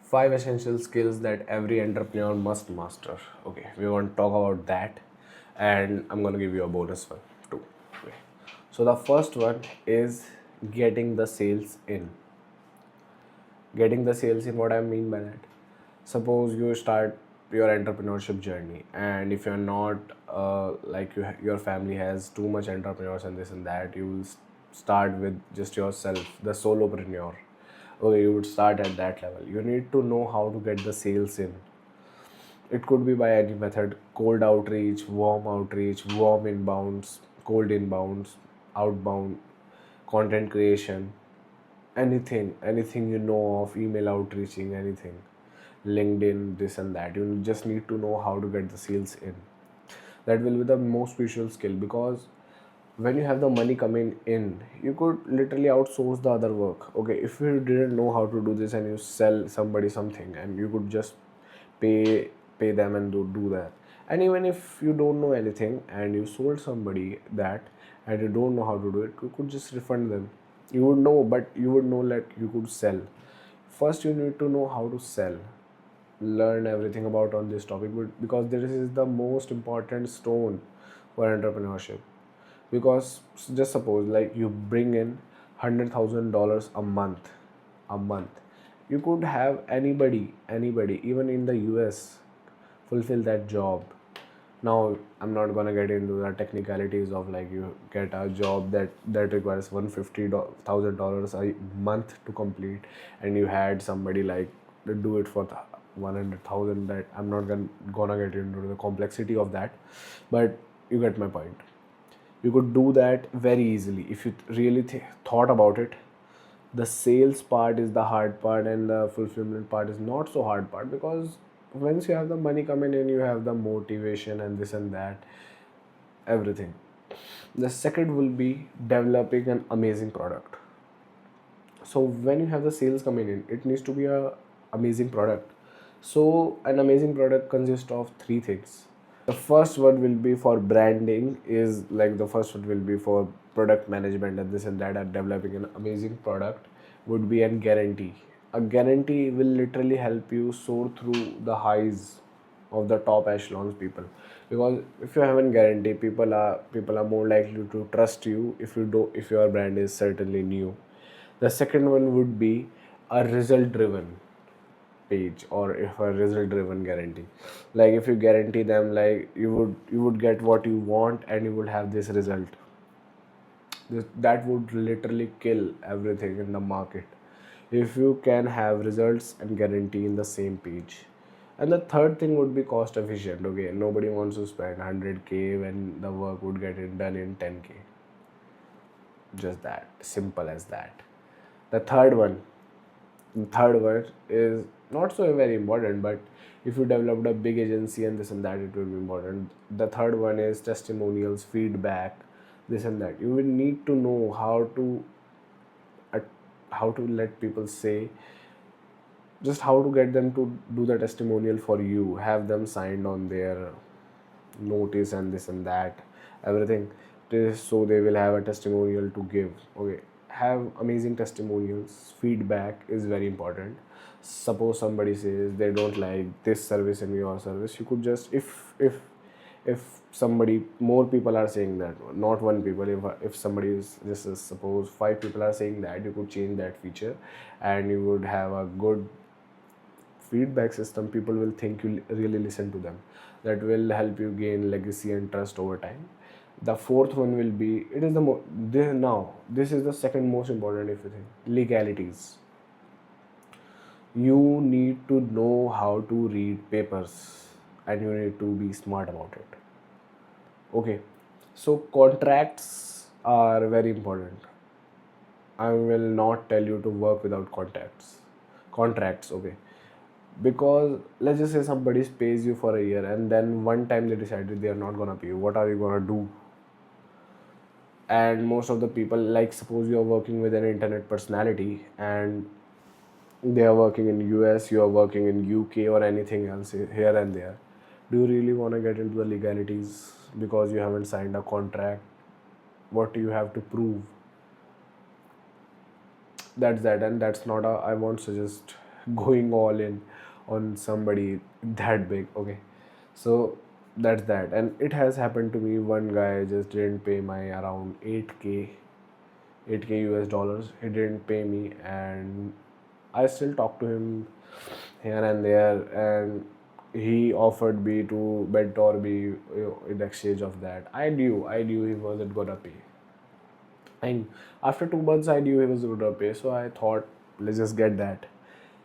Five essential skills that every entrepreneur must master. Okay, we want to talk about that, and I'm gonna give you a bonus one too. Okay. So the first one is getting the sales in. Getting the sales in, what I mean by that? Suppose you start your entrepreneurship journey, and if you're not your family has too much entrepreneurs and this and that, you will start with just yourself, the solopreneur. Okay, you would start at that level. You need to know how to get the sales in. It could be by any method: cold outreach, warm inbounds, cold inbounds, outbound, content creation, anything you know of, email outreaching, anything, LinkedIn, this and that. You just need to know how to get the sales in. That will be the most crucial skill, because when you have the money coming in, you could literally outsource the other work. Okay, if you didn't know how to do this and you sell somebody something, and you could just pay them and do that. And even if you don't know anything and you sold somebody that, and you don't know how to do it, you could just refund them. You would know, but you would know that you could sell. First you need to know how to sell. Learn everything about on this topic, because this is the most important stone for entrepreneurship. Because just suppose, like, you bring in $100,000 a month, you could have anybody even in the US fulfill that job. Now I'm not gonna get into the technicalities of, like, you get a job that requires $150,000 a month to complete, and you had somebody like to do it for 100,000. That I'm not gonna get into the complexity of that, but you get my point. You could do that very easily if you really thought about it. The sales part is the hard part, and the fulfillment part is not so hard part, because once you have the money coming in, you have the motivation and this and that, everything. The second will be developing an amazing product. So when you have the sales coming in, it needs to be a amazing product. So an amazing product consists of three things. The first one will be for branding, is like the first one will be for product management and this and that, and developing an amazing product would be a guarantee. A guarantee will literally help you soar through the highs of the top echelons people, because if you have a guarantee, people are more likely to trust you if your brand is certainly new. The second one would be a result driven page, or if a result driven guarantee. Like, if you guarantee them, like, you would get what you want, and you would have this result. That would literally kill everything in the market, if you can have results and guarantee in the same page. And the third thing would be cost efficient. Okay, nobody wants to spend 100K when the work would get it done in 10K. Just that simple as that. The third one is not so very important, but if you developed a big agency and this and that, it will be important. The third one is testimonials, feedback, this and that. You will need to know uh, how to let people say, just how to get them to do the testimonial for you, have them signed on their notice and this and that, everything. So they will have a testimonial to give. Okay, have amazing testimonials. Feedback is very important. Suppose somebody says they don't like this service in your service, you could just, if somebody, more people are saying that, not one people, if somebody is, this is, suppose five people are saying that, you could change that feature, and you would have a good feedback system. People will think you really listen to them. That will help you gain legacy and trust over time. The fourth one will be, it is the this is the second most important, if you think, legalities. You need to know how to read papers, and you need to be smart about it. Okay, so contracts are very important. I will not tell you to work without contracts. Okay, because let's just say somebody pays you for a year, and then one time they decided they are not gonna pay you. What are you gonna do? And most of the people, like, suppose you are working with an internet personality, and they are working in US, you are working in UK, or anything else here and there. Do you really want to get into the legalities because you haven't signed a contract? What do you have to prove? That's that, and that's not a, I won't suggest going all in on somebody that big. Okay, so that's that. And it has happened to me. One guy just didn't pay my around 8k US dollars. He didn't pay me, and I still talk to him here and there, and he offered me to mentor me, in exchange of that. I knew he wasn't gonna pay, and after 2 months, I knew he was gonna pay. So I thought, let's just get that.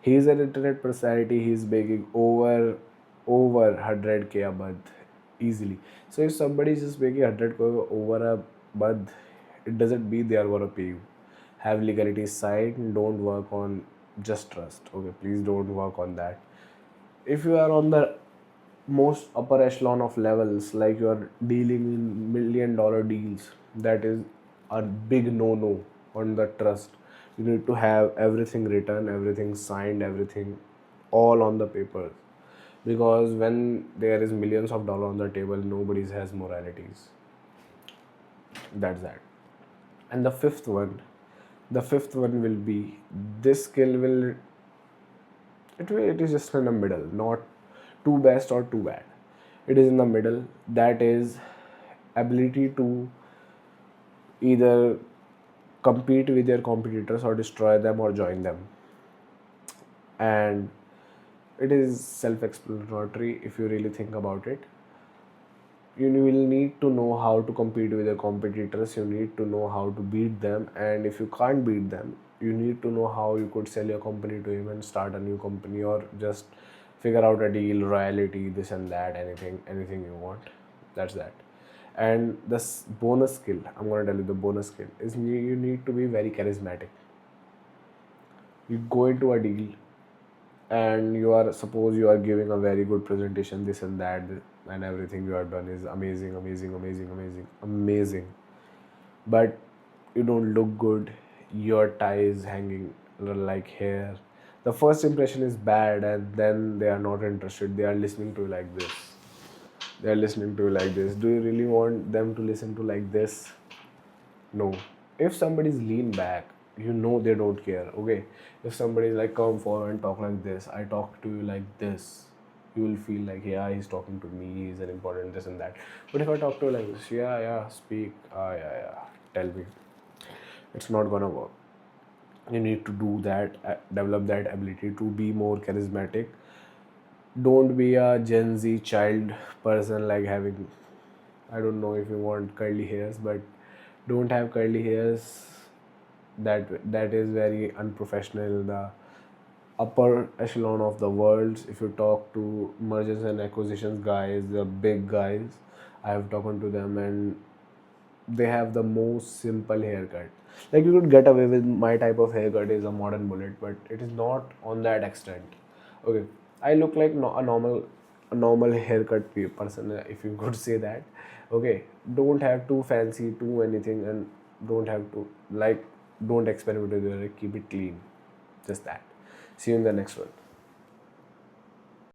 He's an internet personality. He's making over 100k a month easily. So if somebody is just making 100k over a month, it doesn't mean they are gonna pay you. Have legality signed. Don't work on just trust. Okay, please don't work on that. If you are on the most upper echelon of levels, like you are dealing in $1 million deals, that is a big no on the trust. You need to have everything written, everything signed, everything all on the paper, because when there is millions of dollars on the table, nobody has moralities. That's that. And the fifth one will be, this skill will, it is just in the middle, not too best or too bad. It is in the middle. That is ability to either compete with your competitors or destroy them or join them. And it is self-explanatory if you really think about it. You will need to know how to compete with your competitors. You need to know how to beat them, and if you can't beat them, you need to know how you could sell your company to him and start a new company, or just figure out a deal, royalty, this and that, anything you want. That's that. And this bonus skill, I'm going to tell you, the bonus skill is, you need to be very charismatic. You go into a deal, and suppose you are giving a very good presentation, this and that, and everything you have done is amazing, amazing, amazing, amazing, amazing, but you don't look good. Your tie is hanging like hair. The first impression is bad, and then they are not interested. They are listening to you like this. Do you really want them to listen to like this? No. If somebody's lean back, they don't care. Okay. If somebody's like, come forward and talk like this, I talk to you like this, you will feel like, yeah, he's talking to me, he's an important this and that. But if I talk to you like this, yeah, speak, yeah, tell me, it's not gonna work. You need to do that, develop that ability to be more charismatic. Don't be a Gen Z child person, like having, I don't know if you want curly hairs, but don't have curly hairs. That is very unprofessional. The upper echelon of the world, if you talk to mergers and acquisitions guys, the big guys, I have talked to them, and they have the most simple haircut. Like, you could get away with my type of haircut is a modern bullet, but it is not on that extent. Okay, I look like a normal haircut person, if you could say that. Okay, don't have too fancy, too anything, and don't have to, like, don't experiment with it. Keep it clean. Just that. See you in the next one.